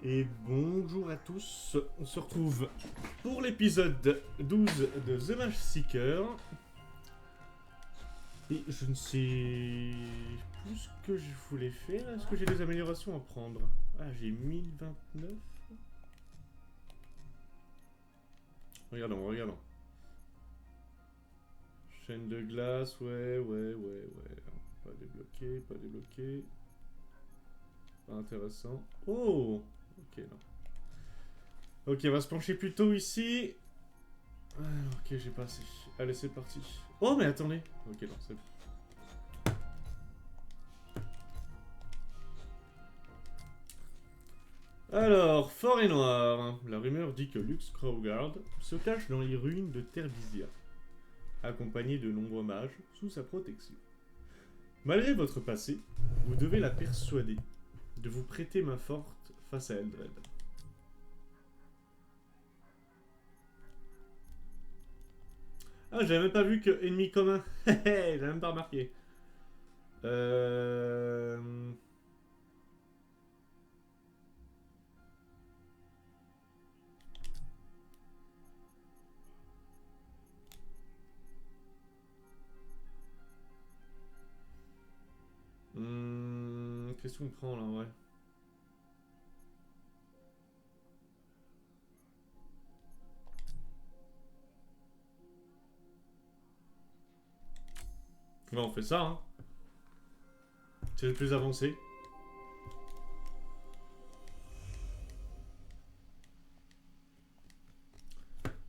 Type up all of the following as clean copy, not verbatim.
Et bonjour à tous, on se retrouve pour l'épisode 12 de The Mage Seeker. Et je ne sais plus ce que je voulais faire. Est-ce que j'ai des améliorations à prendre? Ah, j'ai 1029. Regardons. Chaîne de glace, ouais. Pas débloqué. Pas intéressant. Oh! Ok, non. Ok, on va se pencher plutôt ici. Ah, ok, j'ai pas assez. Allez, c'est parti. Oh, mais attendez. Ok, non, c'est bon. Alors, fort et noir. La rumeur dit que Lux Crowguard se cache dans les ruines de Terbisia, accompagné de nombreux mages sous sa protection. Malgré votre passé, vous devez la persuader de vous prêter main forte face à Eldred. Ah, j'avais même pas vu que ennemi commun. J'avais même pas remarqué. Euh... Qu'est-ce qu'on prend là, ouais. Ouais, on fait ça, hein. C'est le plus avancé.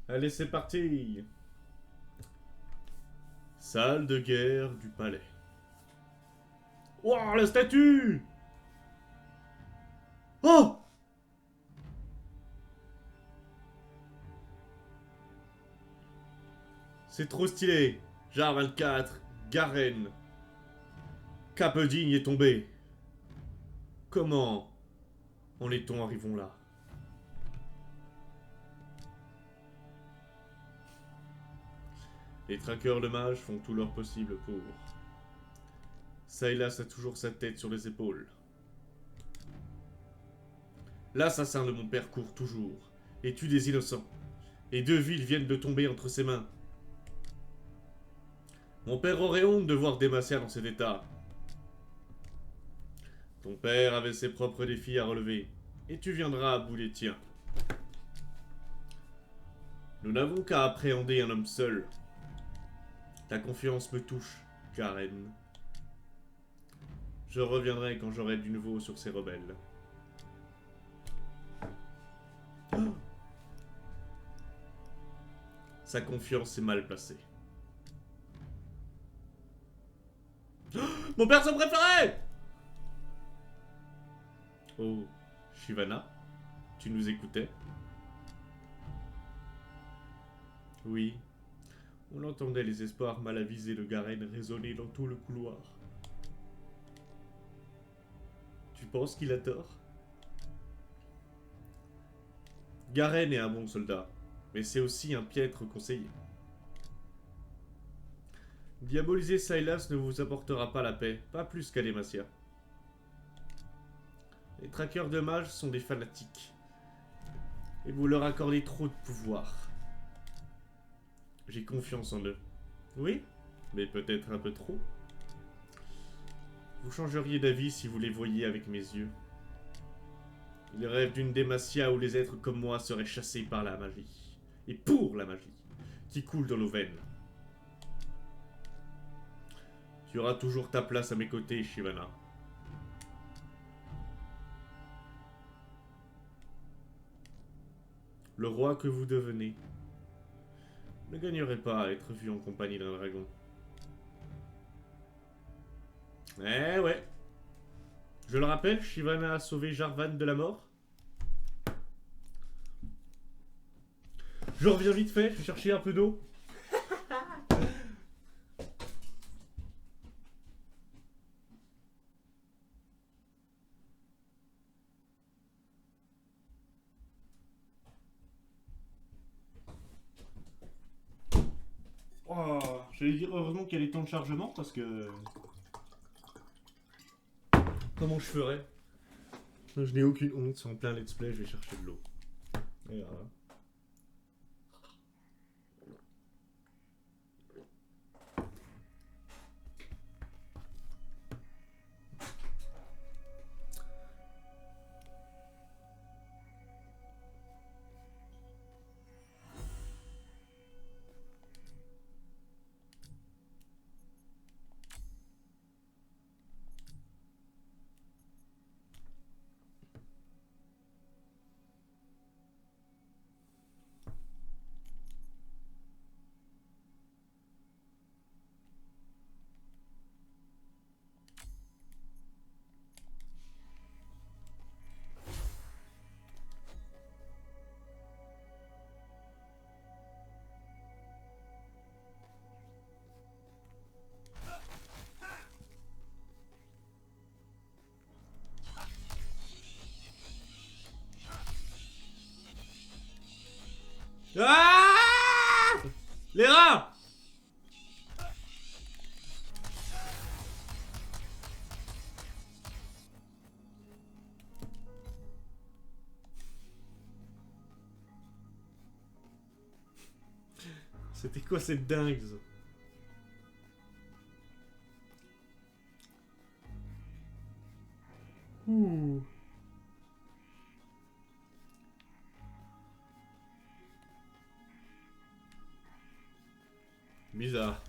Allez, c'est parti. Salle de guerre du palais. Ouah, la statue! Oh! C'est trop stylé. Jar 24, Garen. Capedigne est tombé. Comment en est-on arrivons là? Les traqueurs de mages font tout leur possible pour... Sylas a toujours sa tête sur les épaules. L'assassin de mon père court toujours et tue des innocents. Et 2 villes viennent de tomber entre ses mains. Mon père aurait honte de voir Demacia dans cet état. Ton père avait ses propres défis à relever, et tu viendras à bout des tiens. Nous n'avons qu'à appréhender un homme seul. Ta confiance me touche, Garen. Je reviendrai quand j'aurai du nouveau sur ces rebelles. Sa confiance est mal placée. Mon perso préféré! Oh, Shivana, tu nous écoutais? Oui. On entendait les espoirs mal avisés de Garen résonner dans tout le couloir. Tu penses qu'il a tort? Garen est un bon soldat, mais c'est aussi un piètre conseiller. Diaboliser Sylas ne vous apportera pas la paix, pas plus qu'à Demacia. Les traqueurs de mages sont des fanatiques, et vous leur accordez trop de pouvoir. J'ai confiance en eux. Oui, mais peut-être un peu trop. Vous changeriez d'avis si vous les voyiez avec mes yeux. Ils rêvent d'une Demacia où les êtres comme moi seraient chassés par la magie. Et pour la magie, qui coule dans nos veines. Tu auras toujours ta place à mes côtés, Shivana. Le roi que vous devenez ne gagnerait pas à être vu en compagnie d'un dragon. Eh ouais. Je le rappelle, Shivana a sauvé Jarvan de la mort. Je reviens vite fait, je vais chercher un peu d'eau. Oh, j'allais dire heureusement qu'il y a les temps de chargement parce que... Comment je ferais? Je n'ai aucune honte, c'est en plein let's play, je vais chercher de l'eau. Et voilà. Ah, les rats. C'était quoi cette dingue ça? Ouh. Bizarre.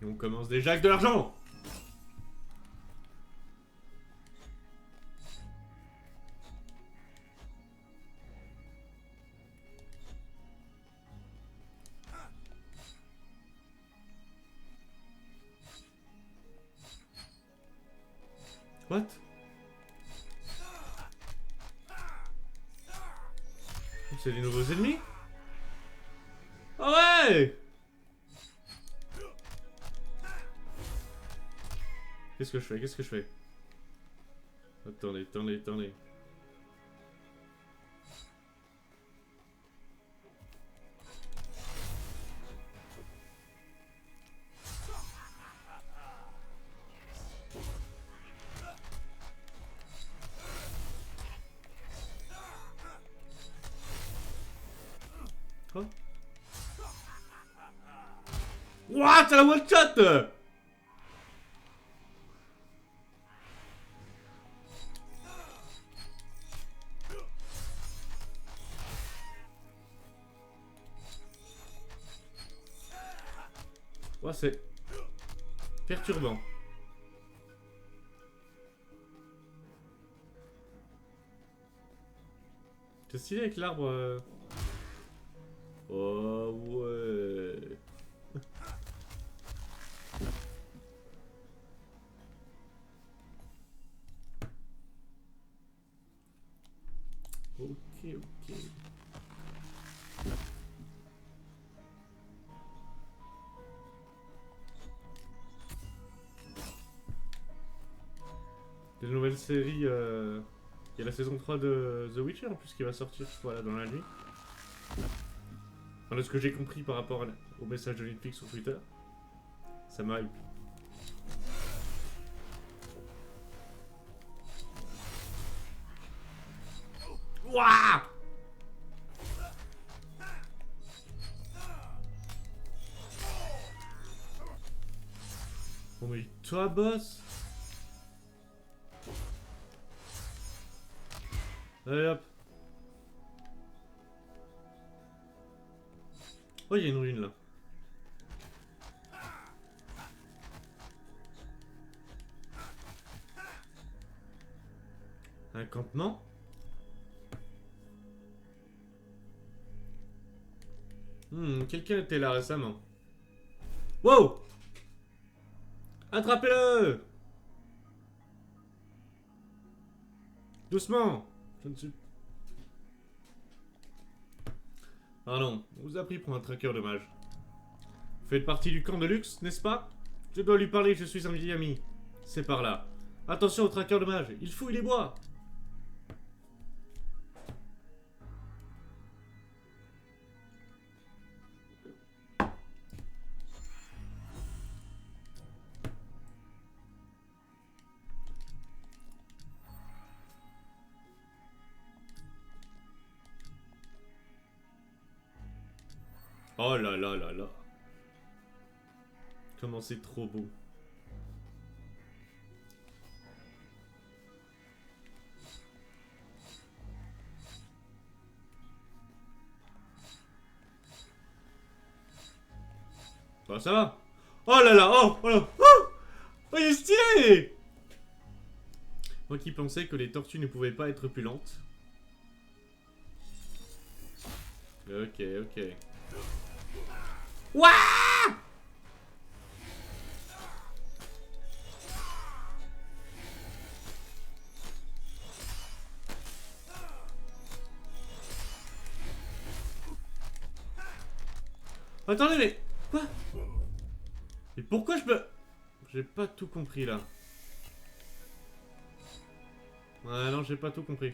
Et on commence déjà avec de l'argent. What? C'est des nouveaux ennemis? Ah ouais! Qu'est-ce que je fais? Qu'est-ce que je fais? Attendez, attendez, attendez. Quoi? What? C'est la one shot! Ouais, c'est perturbant. C'est stylé avec l'arbre. Oh ouais. Ok, ok. Des nouvelles séries. Il y a la saison 3 de The Witcher en plus qui va sortir voilà, dans la nuit. Enfin, de ce que j'ai compris par rapport au message de Netflix sur Twitter. Ça m'a hype. Wouah! Bon mais toi boss. Allez hop. Oh il y a une ruine là. Un campement. Quelqu'un était là récemment. Wow! Attrapez-le! Doucement! Je ne suis... Ah non, on vous a pris pour un traqueur de mages. Vous faites partie du camp de luxe, n'est-ce pas? Je dois lui parler, je suis un vieil ami. C'est par là. Attention au traqueur de mages, il fouille les bois! Oh là là là là. Comment c'est trop beau. Bah ça va. Oh là là, oh, oh là. Oh, oh, il est stylé. Moi qui pensais que les tortues ne pouvaient pas être plus lentes. Ok, ok. Ouah! Attendez, mais... Quoi? Mais pourquoi je peux... J'ai pas tout compris, là. Ouais, non, j'ai pas tout compris.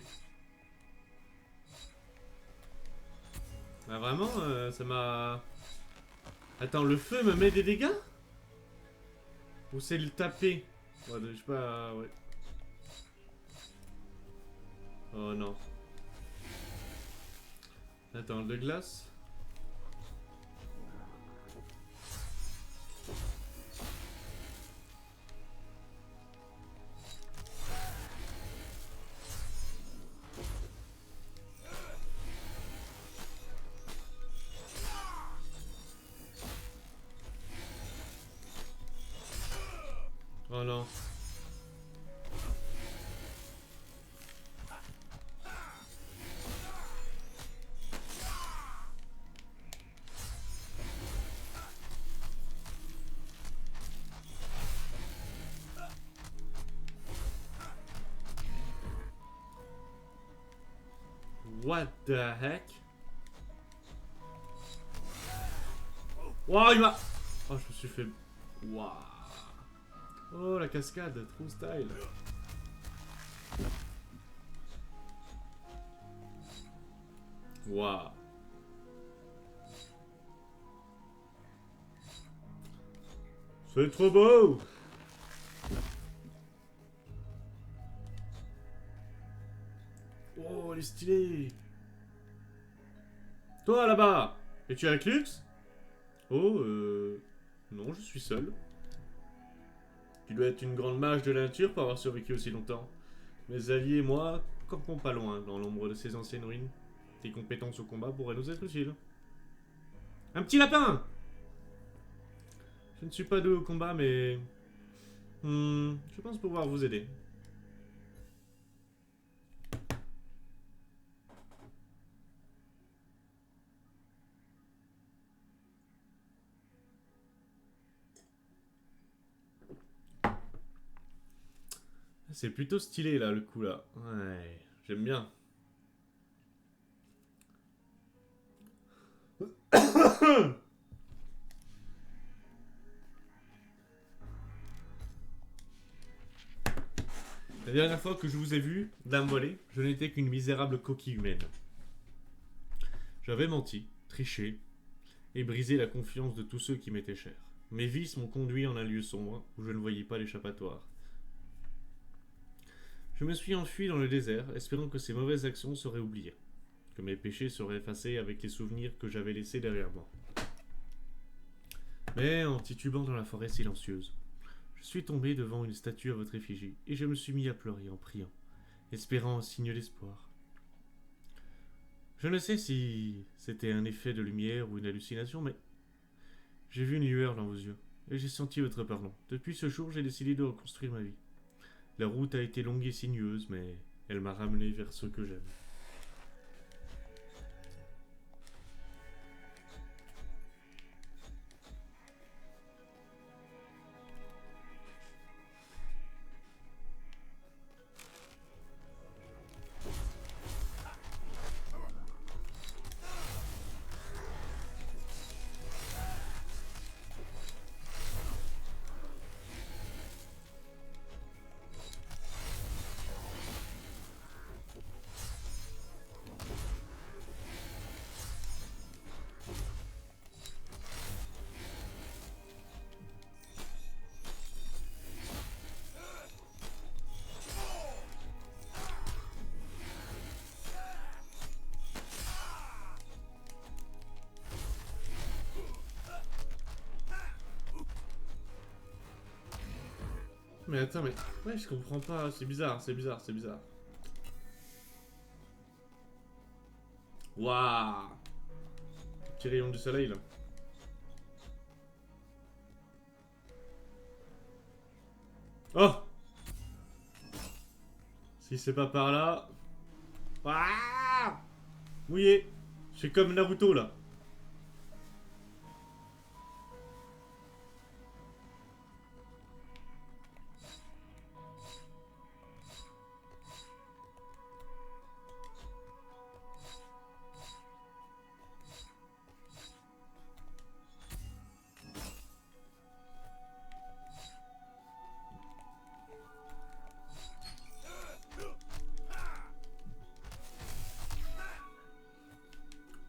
Bah vraiment, ça m'a... Attends, le feu me met des dégâts? Ou c'est le taper? Ouais, je sais pas... Ouais. Oh non. Attends, de glace? Oh non. What the heck? Wow, il m'a... Oh, je me suis fait... Waouh. Oh, la cascade, trop style. Waouh. C'est trop beau. Oh, elle est stylée. Toi, là-bas. Es-tu avec Lux? Oh, non, je suis seul. Tu dois être une grande mage de la nature pour avoir survécu aussi longtemps. Mes alliés et moi campons pas loin, dans l'ombre de ces anciennes ruines. Tes compétences au combat pourraient nous être utiles. Un petit lapin! Je ne suis pas doué au combat, mais... je pense pouvoir vous aider. C'est plutôt stylé, là, le coup, là. Ouais, j'aime bien. La dernière fois que je vous ai vu, Dame Volée, je n'étais qu'une misérable coquille humaine. J'avais menti, triché, et brisé la confiance de tous ceux qui m'étaient chers. Mes vices m'ont conduit en un lieu sombre, où je ne voyais pas l'échappatoire. Je me suis enfui dans le désert, espérant que ces mauvaises actions seraient oubliées, que mes péchés seraient effacés avec les souvenirs que j'avais laissés derrière moi. Mais en titubant dans la forêt silencieuse, je suis tombé devant une statue à votre effigie, et je me suis mis à pleurer en priant, espérant un signe d'espoir. Je ne sais si c'était un effet de lumière ou une hallucination, mais j'ai vu une lueur dans vos yeux, et j'ai senti votre pardon. Depuis ce jour, j'ai décidé de reconstruire ma vie. La route a été longue et sinueuse, mais elle m'a ramené vers ce que j'aime. mais attends, mais... Ouais, je comprends pas. C'est bizarre, c'est bizarre, c'est bizarre. Waouh. Petit rayon du soleil, là. Oh. Si c'est pas par là... Ah. Mouillé. Je suis comme Naruto, là.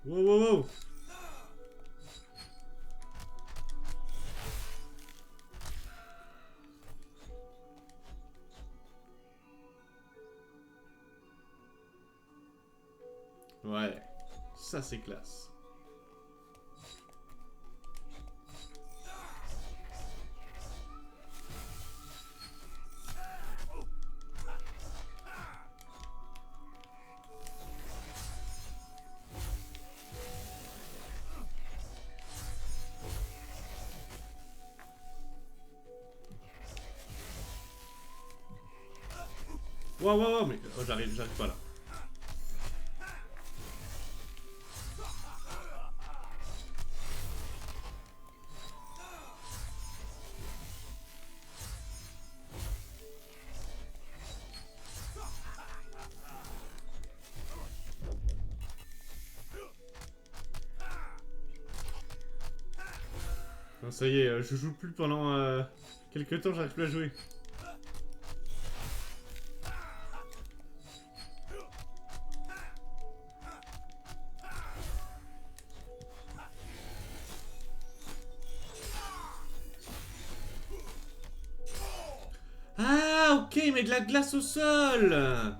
Wow, wow, wow. Ouais. Ça, c'est classe. Waouh, waouh, waouh, mais... Oh, j'arrive pas, là. Non, ça y est, je joue plus pendant quelques temps, j'arrive plus à jouer. Ah, ok, il met de la glace au sol.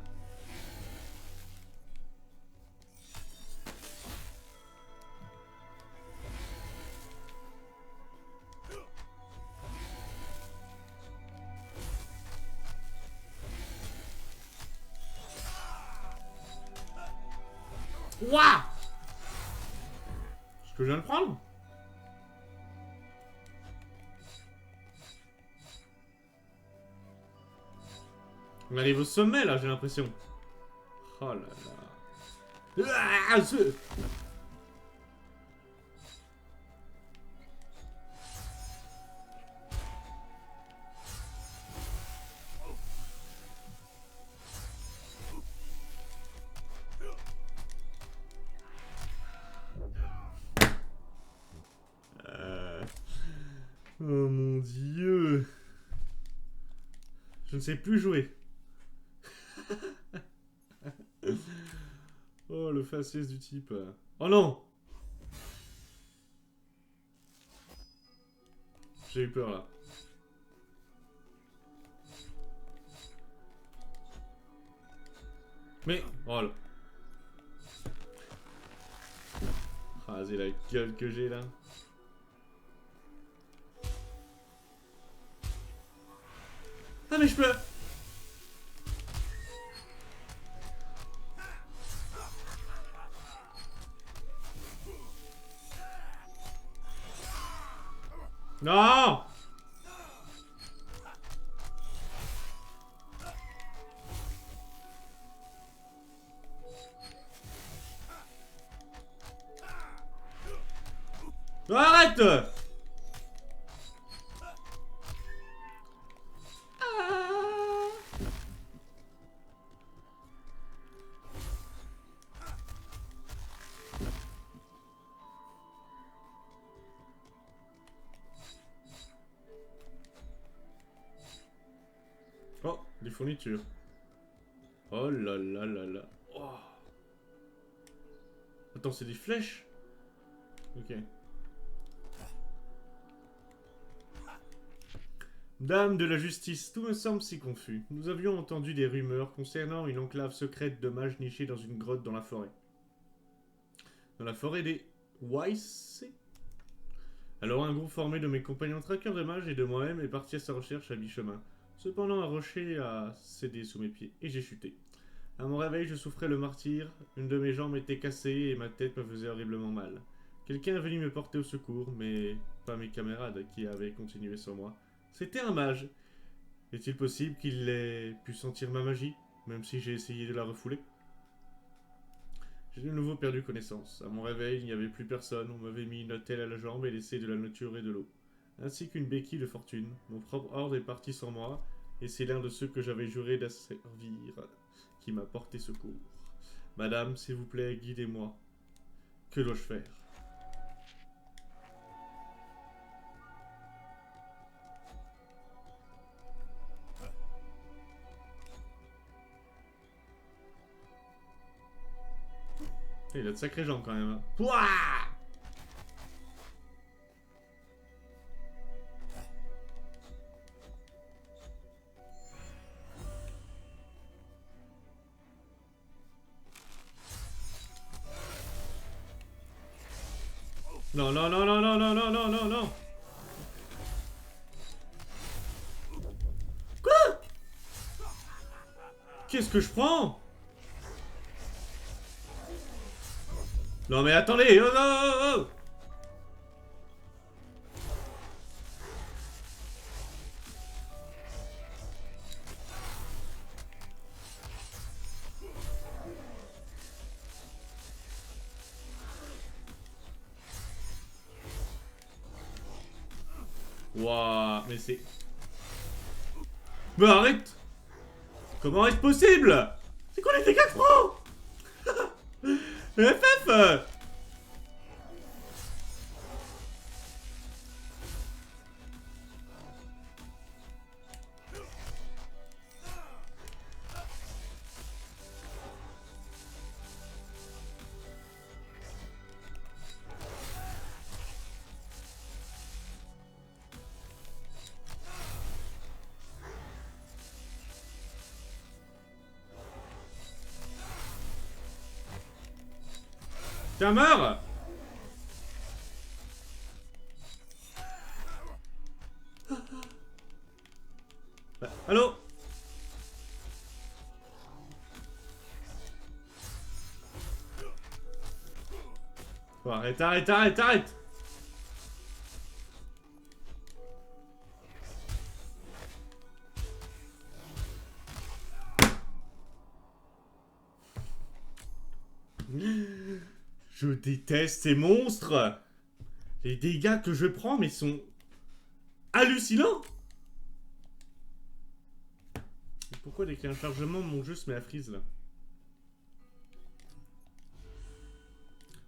Waouh. Ce que je viens de prendre. On arrive au sommet, là, j'ai l'impression. Oh là là. Ah, Oh mon dieu. Je ne sais plus jouer. Oh, le faciès du type. Oh non. J'ai eu peur, là. Mais... Oh là. Ah, c'est la gueule que j'ai, là. Ah, mais je peux... Non. Arrête. Oh, des fournitures. Oh là là là là. Oh. Attends, c'est des flèches? Ok. Dame de la justice, tout me semble si confus. Nous avions entendu des rumeurs concernant une enclave secrète de mages nichée dans une grotte dans la forêt. Dans la forêt des Weiss. Alors un groupe formé de mes compagnons traqueurs de mages et de moi-même est parti à sa recherche à mi-chemin. Cependant, un rocher a cédé sous mes pieds et j'ai chuté. À mon réveil, je souffrais le martyre, une de mes jambes était cassée et ma tête me faisait horriblement mal. Quelqu'un est venu me porter au secours, mais pas mes camarades qui avaient continué sans moi. C'était un mage. Est-il possible qu'il ait pu sentir ma magie, même si j'ai essayé de la refouler? J'ai de nouveau perdu connaissance. À mon réveil, il n'y avait plus personne. On m'avait mis une attelle à la jambe et laissé de la nourriture et de l'eau. Ainsi qu'une béquille de fortune. Mon propre ordre est parti sans moi, et c'est l'un de ceux que j'avais juré d'asservir qui m'a porté secours. Madame, s'il vous plaît, guidez-moi. Que dois-je faire? Il a de sacrées jambes quand même. Hein. Pouah! Non, non, non, non, non, non, non, non, non, non. Quoi? Qu'est-ce que je prends? Non mais attendez, oh, non, oh, oh. Wouah, mais c'est... Mais arrête! Comment est-ce possible? C'est quoi les dégâts que je prends? FF. Tiens, meurs! Allô? Oh, arrête, arrête, arrête, arrête! Je déteste ces monstres! Les dégâts que je prends, mais sont hallucinants! Pourquoi dès qu'il y a un chargement, mon jeu se met à freeze là?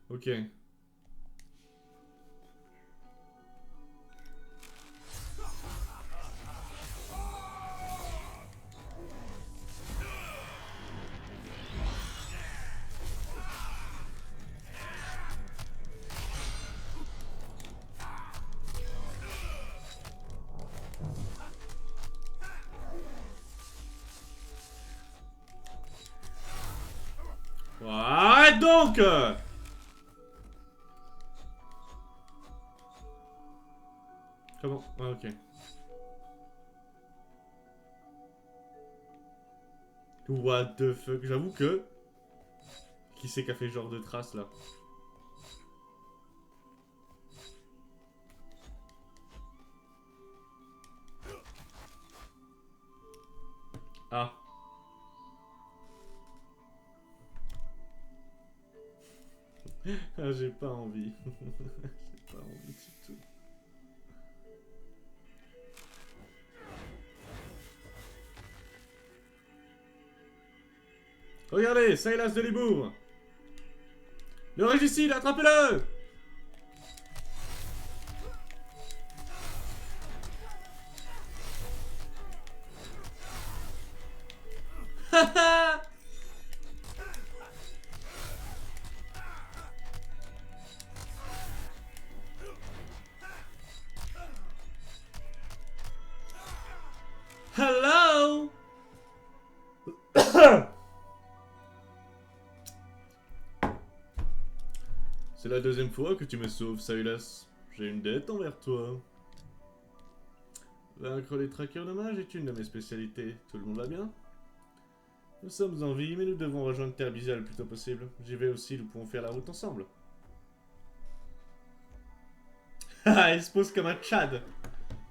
Ok. Arrête donc! Comment? Ah, ok. What the fuck? J'avoue que... Qui c'est qui a fait ce genre de traces là? Ah. Ah, j'ai pas envie. J'ai pas envie du tout. Regardez, Silas de Libourg. Le régicide, attrapez-le! Hello! C'est la deuxième fois que tu me sauves, Silas. J'ai une dette envers toi. Vaincre les trackers de mages est une de mes spécialités. Tout le monde va bien? Nous sommes en vie, mais nous devons rejoindre Terbizia le plus tôt possible. J'y vais aussi, nous pouvons faire la route ensemble. Ah, il se pose comme un Tchad.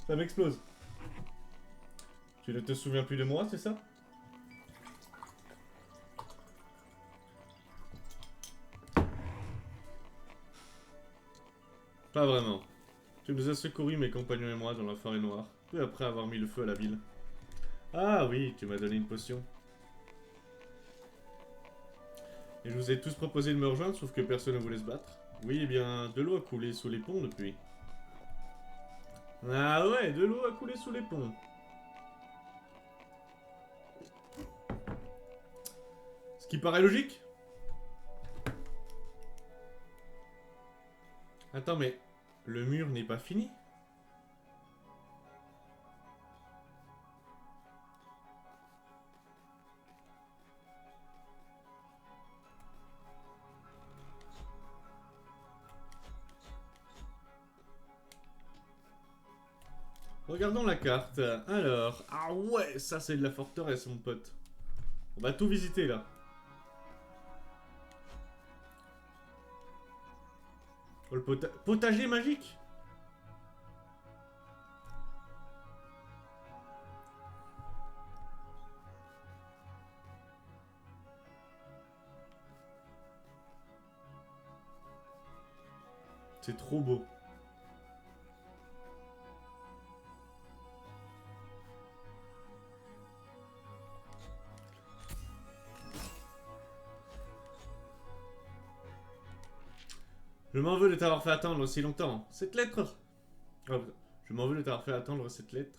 Ça m'explose. Tu ne te souviens plus de moi, c'est ça? Pas vraiment. Tu nous as secourus, mes compagnons et moi, dans la forêt noire, peu après avoir mis le feu à la ville. Ah oui, tu m'as donné une potion. Et je vous ai tous proposé de me rejoindre, sauf que personne ne voulait se battre. Oui, eh bien, de l'eau a coulé sous les ponts depuis. Ah ouais, de l'eau a coulé sous les ponts. Ce qui paraît logique. Attends, mais le mur n'est pas fini? Regardons la carte. Alors, ah ouais, ça c'est de la forteresse, mon pote. On va tout visiter là. Oh, le potager magique. C'est trop beau. Je m'en veux de t'avoir fait attendre aussi longtemps. Cette lettre... Oh, je m'en veux de t'avoir fait attendre cette lettre.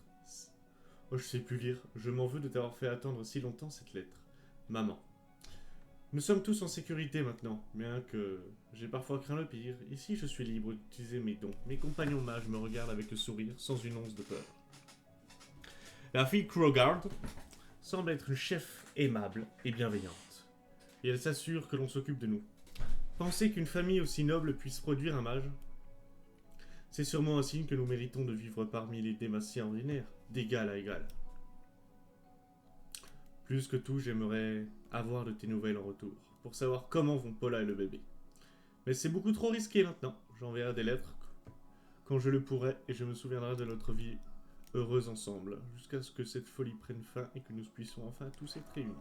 Oh, je sais plus lire. Je m'en veux de t'avoir fait attendre si longtemps cette lettre. Maman. Nous sommes tous en sécurité maintenant, bien que j'ai parfois craint le pire. Ici, je suis libre d'utiliser mes dons. Mes compagnons mages me regardent avec le sourire, sans une once de peur. La fille Krogard semble être une chef aimable et bienveillante. Et elle s'assure que l'on s'occupe de nous. Penser qu'une famille aussi noble puisse produire un mage, c'est sûrement un signe que nous méritons de vivre parmi les démaciens ordinaires, d'égal à égal. Plus que tout, j'aimerais avoir de tes nouvelles en retour, pour savoir comment vont Paula et le bébé. Mais c'est beaucoup trop risqué maintenant. J'enverrai des lettres quand je le pourrai, et je me souviendrai de notre vie heureuse ensemble, jusqu'à ce que cette folie prenne fin et que nous puissions enfin tous être réunis.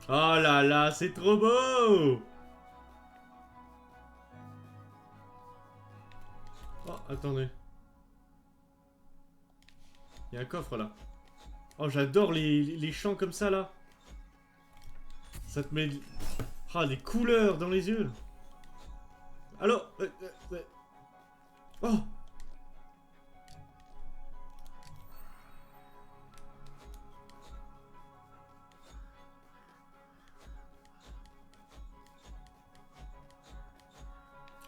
Oh là là, c'est trop beau! Oh, attendez. Il y a un coffre là. Oh, j'adore les chants comme ça là. Ça te met... Ah, des couleurs dans les yeux. Alors... Oh!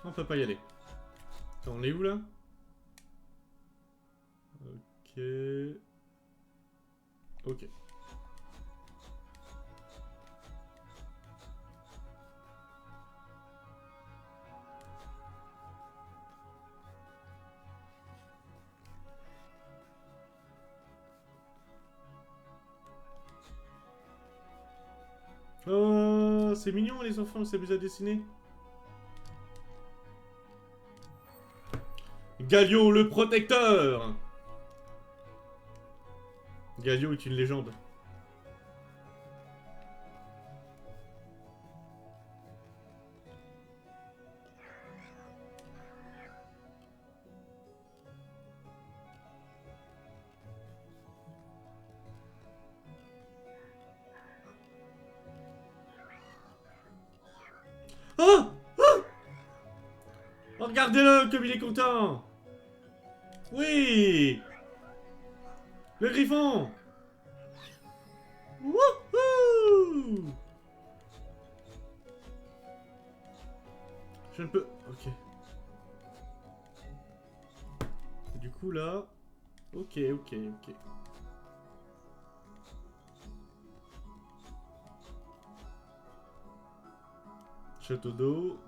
On peut pas y aller. Attends, on est où là? Ok... Ok. Oh, c'est mignon les enfants, c'est s'amusent à dessiner. Galio le protecteur! Galio est une légende. Oh! Oh! Oh, regardez-le comme il est content! Oui! Le griffon! Wouhou! Je ne peux... Ok. Et du coup là... Ok, ok, ok. Château d'eau.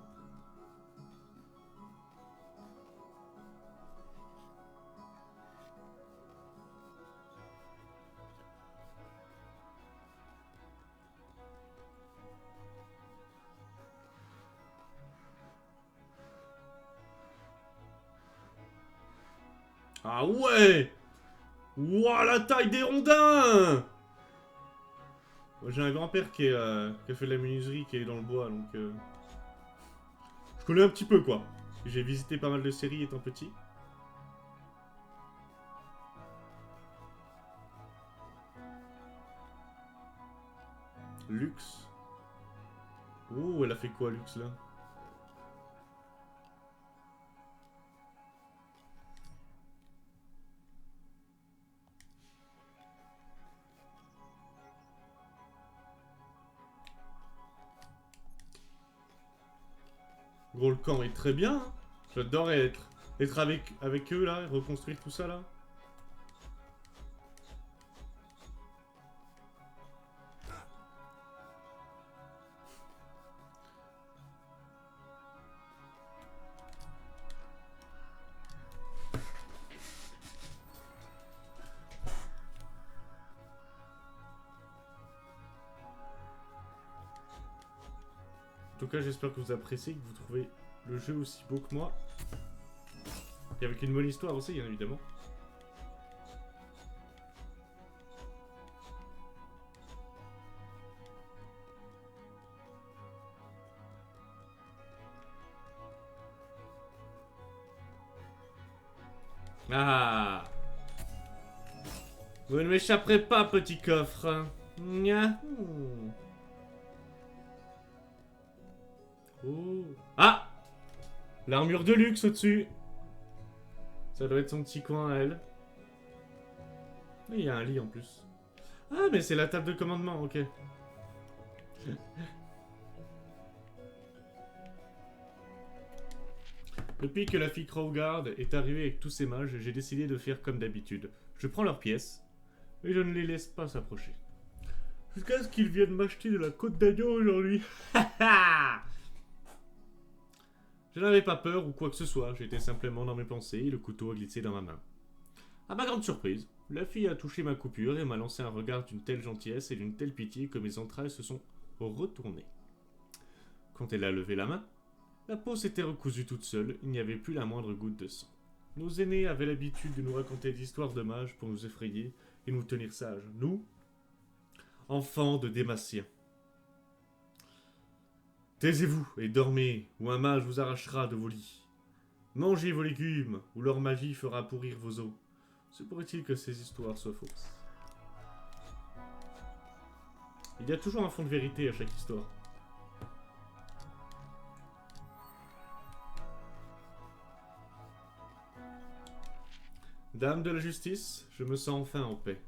Ah ouais! Ouah, la taille des rondins! J'ai un grand-père qui a fait de la menuiserie, qui est dans le bois, donc... Je connais un petit peu, quoi. J'ai visité pas mal de séries étant petit. Lux. Oh, elle a fait quoi, Lux, là? Gros, le camp est très bien, hein. J'adore être avec eux, là, et reconstruire tout ça, là. En tout cas, j'espère que vous appréciez, que vous trouvez le jeu aussi beau que moi. Et avec une bonne histoire aussi, bien évidemment. Ah! Vous ne m'échapperez pas, petit coffre. Nyahou. Oh. Ah! L'armure de luxe au-dessus. Ça doit être son petit coin à elle. Il y a un lit en plus. Ah, mais c'est la table de commandement, ok. Depuis que la fille Crowguard est arrivée avec tous ses mages, j'ai décidé de faire comme d'habitude. Je prends leurs pièces, et je ne les laisse pas s'approcher. Jusqu'à ce qu'ils viennent m'acheter de la côte d'agneau aujourd'hui. Je n'avais pas peur ou quoi que ce soit, j'étais simplement dans mes pensées et le couteau a glissé dans ma main. À ma grande surprise, la fille a touché ma coupure et m'a lancé un regard d'une telle gentillesse et d'une telle pitié que mes entrailles se sont retournées. Quand elle a levé la main, la peau s'était recousue toute seule, il n'y avait plus la moindre goutte de sang. Nos aînés avaient l'habitude de nous raconter des histoires de mages pour nous effrayer et nous tenir sages. Nous, enfants de Dématien. Taisez-vous et dormez, ou un mage vous arrachera de vos lits. Mangez vos légumes, ou leur magie fera pourrir vos os. Se pourrait-il que ces histoires soient fausses? Il y a toujours un fond de vérité à chaque histoire. Dame de la justice, je me sens enfin en paix.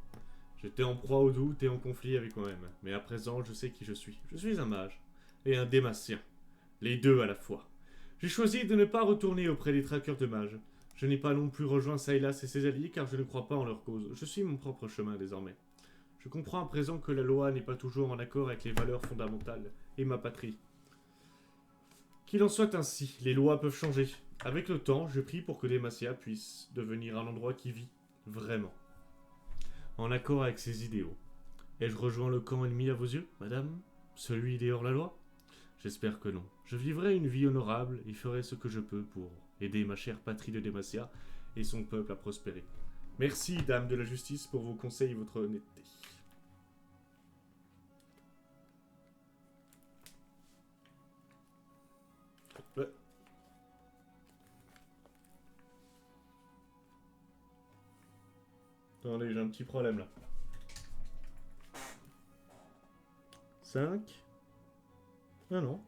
J'étais en proie au doute et en conflit avec moi-même, mais à présent je sais qui je suis. Je suis un mage, et un dématien. Les deux à la fois. J'ai choisi de ne pas retourner auprès des traqueurs de mages. Je n'ai pas non plus rejoint Sylas et ses alliés car je ne crois pas en leur cause. Je suis mon propre chemin désormais. Je comprends à présent que la loi n'est pas toujours en accord avec les valeurs fondamentales et ma patrie. Qu'il en soit ainsi, les lois peuvent changer. Avec le temps, je prie pour que Demacia puisse devenir un endroit qui vit, vraiment, en accord avec ses idéaux. Ai-je rejoint le camp ennemi à vos yeux, madame? Celui des hors-la-loi? J'espère que non. Je vivrai une vie honorable et ferai ce que je peux pour aider ma chère patrie de Demacia et son peuple à prospérer. Merci, dame de la justice, pour vos conseils et votre honnêteté. Attendez, j'ai un petit problème là. 5. Ah non.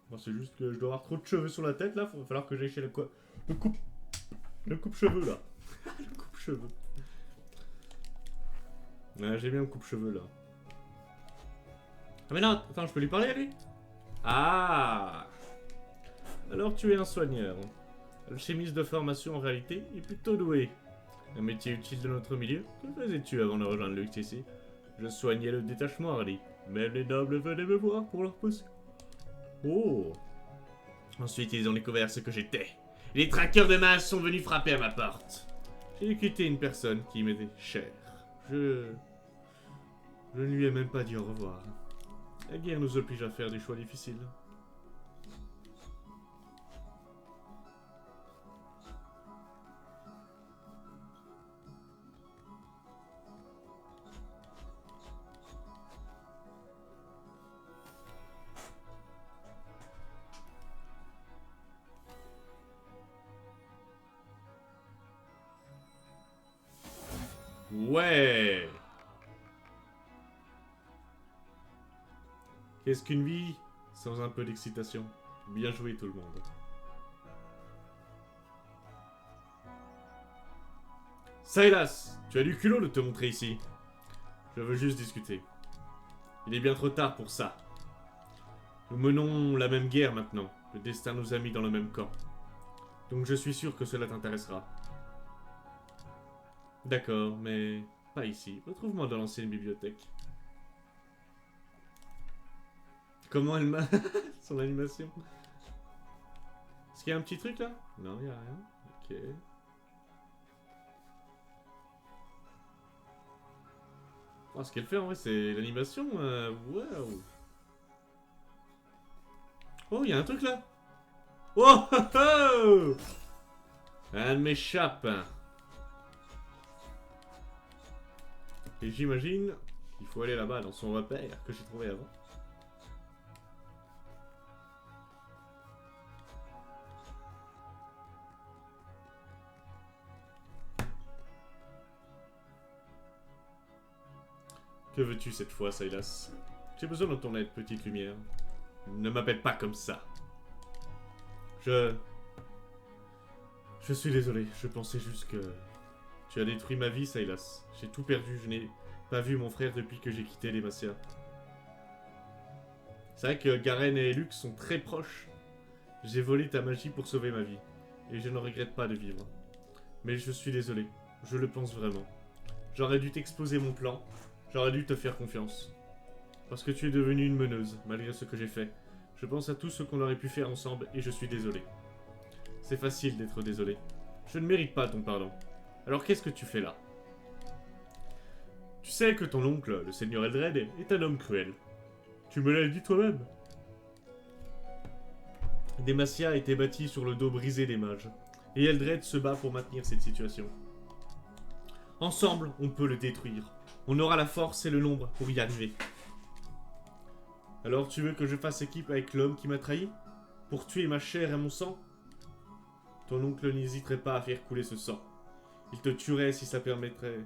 Bon, c'est juste que je dois avoir trop de cheveux sur la tête là, il va falloir que j'aille chez le Le coupe-cheveux, là. Le coupe-cheveux. Ouais, j'ai bien le coupe-cheveux, là. Ah mais non, attends, je peux lui parler à lui? Ah! Alors tu es un soigneur. Alchimiste de formation en réalité est plutôt doué. Un métier utile de notre milieu. Que faisais-tu avant de rejoindre Lux ici? Je soignais le détachement Harley. Même les nobles venaient me voir pour leur poste. Oh! Ensuite ils ont découvert ce que j'étais. Les traqueurs de masse sont venus frapper à ma porte. J'ai quitté une personne qui m'était chère. Je ne lui ai même pas dit au revoir. La guerre nous oblige à faire des choix difficiles. Ouais! Qu'est-ce qu'une vie sans un peu d'excitation? Bien joué tout le monde. Silas, tu as du culot de te montrer ici. Je veux juste discuter. Il est bien trop tard pour ça. Nous menons la même guerre maintenant. Le destin nous a mis dans le même camp. Donc je suis sûr que cela t'intéressera. D'accord, mais pas ici. Retrouve-moi dans l'ancienne bibliothèque. Comment elle m'a... son animation. Est-ce qu'il y a un petit truc là? Non, il n'y a rien. Ok. Oh, ce qu'elle fait en vrai, c'est l'animation. Wow. Oh, il y a un truc là. Oh, oh, oh. Elle m'échappe. Et j'imagine qu'il faut aller là-bas dans son repère que j'ai trouvé avant. Que veux-tu cette fois, Silas? J'ai besoin de ton aide, petite lumière. Ne m'appelle pas comme ça. Je suis désolé, je pensais juste que... Tu as détruit ma vie, Silas. J'ai tout perdu, je n'ai pas vu mon frère depuis que j'ai quitté les Macia. C'est vrai que Garen et Lux sont très proches. J'ai volé ta magie pour sauver ma vie. Et je ne regrette pas de vivre. Mais je suis désolé, je le pense vraiment. J'aurais dû t'exposer mon plan. J'aurais dû te faire confiance. Parce que tu es devenue une meneuse, malgré ce que j'ai fait. Je pense à tout ce qu'on aurait pu faire ensemble et je suis désolé. C'est facile d'être désolé. Je ne mérite pas ton pardon. Alors qu'est-ce que tu fais là? Tu sais que ton oncle, le seigneur Eldred, est un homme cruel. Tu me l'as dit toi-même. Demacia a été bâtie sur le dos brisé des mages. Et Eldred se bat pour maintenir cette situation. Ensemble, on peut le détruire. On aura la force et le nombre pour y arriver. Alors tu veux que je fasse équipe avec l'homme qui m'a trahi? Pour tuer ma chair et mon sang? Ton oncle n'hésiterait pas à faire couler ce sang. Il te tuerait si ça permettrait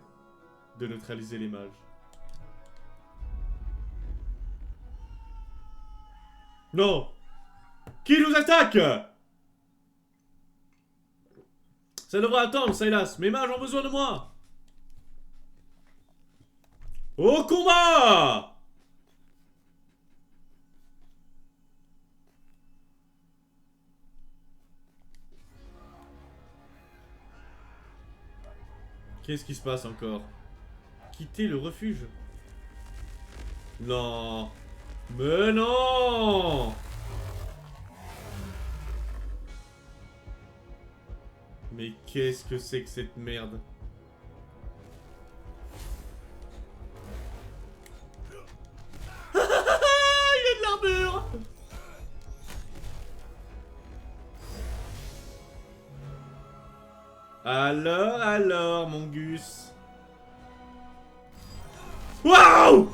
de neutraliser les mages. Non! Qui nous attaque? Ça devrait attendre, Silas. Mes mages ont besoin de moi. Au combat! Qu'est-ce qui se passe encore? Quitter le refuge? Non. Mais non! Mais qu'est-ce que c'est que cette merde? Il a de l'armure! Alors, mon Gus. Waouh!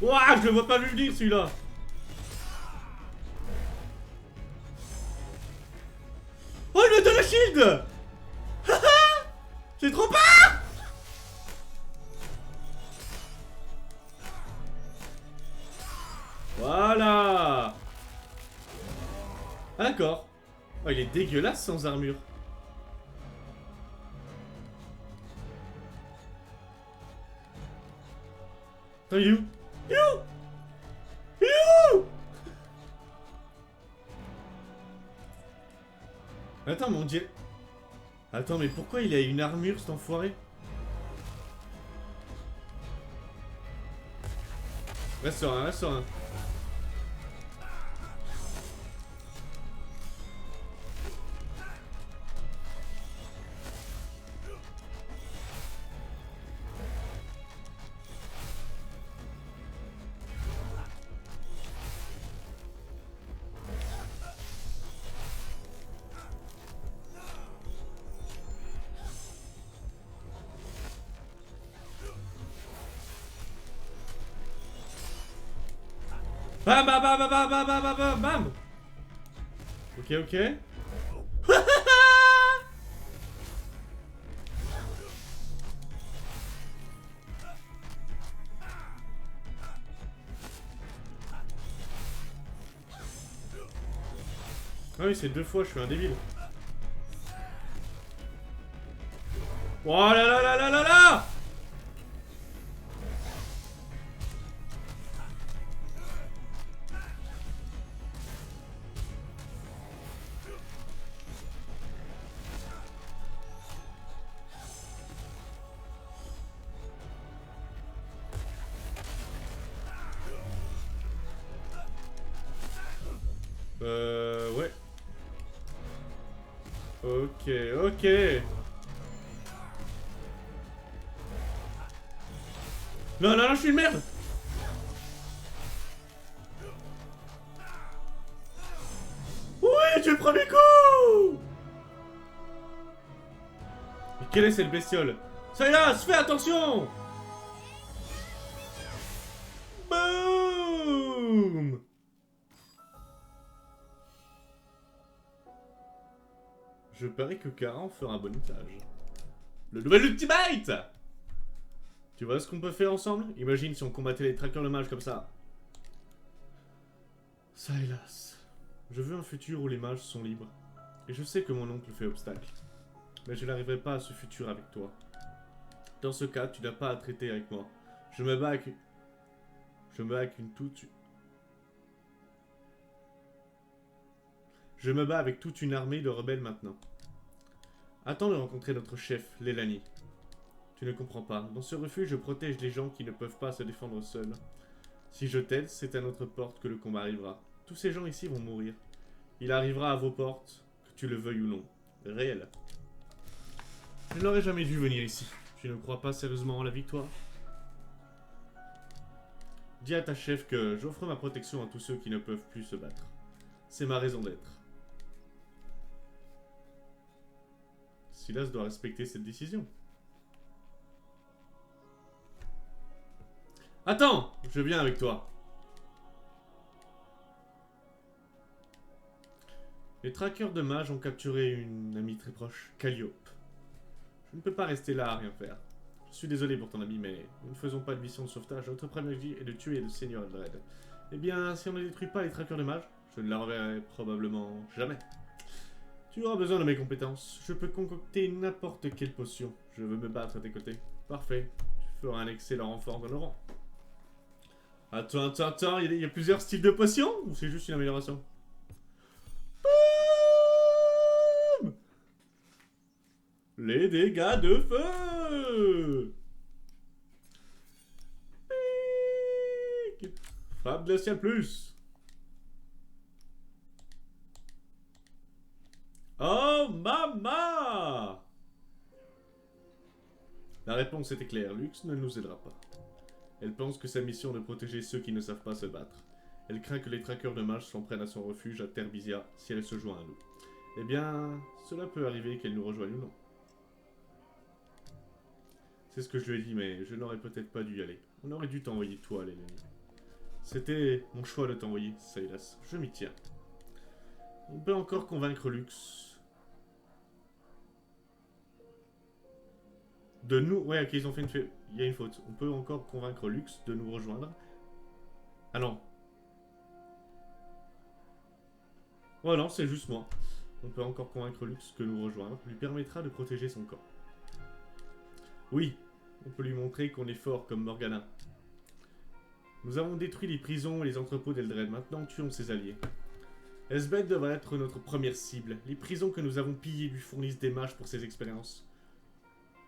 Ouah, je le vois pas venir celui-là. Oh, il me donne le shield. C'est trop pas. Voilà. Ah, d'accord. Oh, il est dégueulasse sans armure. Attends, il est où? Il est où? Il est où? Attends, mon dieu. Attends, mais pourquoi il a une armure, cet enfoiré? Reste sur un, reste sur un. Bam bam bam bam bam bam bam bam bam. Ok, ok. Ah oui, c'est 2 fois, je suis un débile. Oh là là là là là là. Ouais. Ok, ok. Non, non, non, je suis une merde. Oui, tu le premier coup. Mais quelle est cette bestiole? Silas, fais attention. Boum. Je parie que Kara en fera un bon usage. Le nouvel ultimate. Tu vois ce qu'on peut faire ensemble? Imagine si on combattait les traqueurs de mages comme ça. Silas, je veux un futur où les mages sont libres. Et je sais que mon oncle fait obstacle. Mais je n'arriverai pas à ce futur avec toi. Dans ce cas, tu n'as pas à traiter avec moi. Je me bats avec... Je me bats avec une toute... Je me bats avec toute une armée de rebelles maintenant. Attends de rencontrer notre chef, Lelani. Tu ne comprends pas. Dans ce refuge, je protège les gens qui ne peuvent pas se défendre seuls. Si je t'aide, c'est à notre porte que le combat arrivera. Tous ces gens ici vont mourir. Il arrivera à vos portes, que tu le veuilles ou non. Réel. Je n'aurais jamais dû venir ici. Tu ne crois pas sérieusement en la victoire? Dis à ta chef que j'offre ma protection à tous ceux qui ne peuvent plus se battre. C'est ma raison d'être. Silas doit respecter cette décision. Attends, je viens avec toi. Les traqueurs de mages ont capturé une amie très proche, Calliope. Je ne peux pas rester là à rien faire. Je suis désolé pour ton ami, mais nous ne faisons pas de mission de sauvetage. Notre première vie est de tuer le Seigneur Eldred. Eh bien, si on ne détruit pas les traqueurs de mages, je ne la reverrai probablement jamais. Tu auras besoin de mes compétences. Je peux concocter n'importe quelle potion. Je veux me battre à tes côtés. Parfait. Tu feras un excellent renfort dans le rang. Attends, attends, attends. Il y a plusieurs styles de potions? Ou c'est juste une amélioration? Boum! Les dégâts de feu! Pique! Frappe glaciale plus! Oh, mama! La réponse était claire. Lux ne nous aidera pas. Elle pense que sa mission est de protéger ceux qui ne savent pas se battre. Elle craint que les traqueurs de mages s'en prennent à son refuge à Terbisia si elle se joint à nous. Eh bien, cela peut arriver qu'elle nous rejoigne ou non. C'est ce que je lui ai dit, mais je n'aurais peut-être pas dû y aller. On aurait dû t'envoyer toi, Lélanie. C'était mon choix de t'envoyer, Silas. Je m'y tiens. On peut encore convaincre Lux. De nous... Ouais, ok, ils ont fait une... Il y a une faute. On peut encore convaincre Lux de nous rejoindre. Ah non. Ouais, non, c'est juste moi. On peut encore convaincre Lux que nous rejoindre. Lui permettra de protéger son camp. Oui, on peut lui montrer qu'on est fort comme Morgana. Nous avons détruit les prisons et les entrepôts d'Eldred. Maintenant, tuons ses alliés. Esbeth devrait être notre première cible. Les prisons que nous avons pillées lui fournissent des mages pour ses expériences.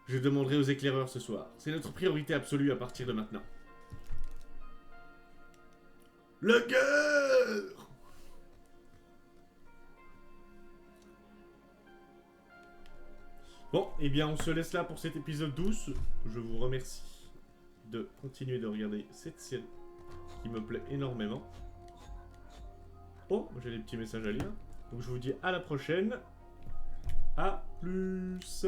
Je demanderai aux éclaireurs ce soir. C'est notre priorité absolue à partir de maintenant. La guerre! Bon, eh bien on se laisse là pour cet épisode 12. Je vous remercie de continuer de regarder cette série qui me plaît énormément. Oh, j'ai des petits messages à lire. Donc je vous dis à la prochaine. A plus.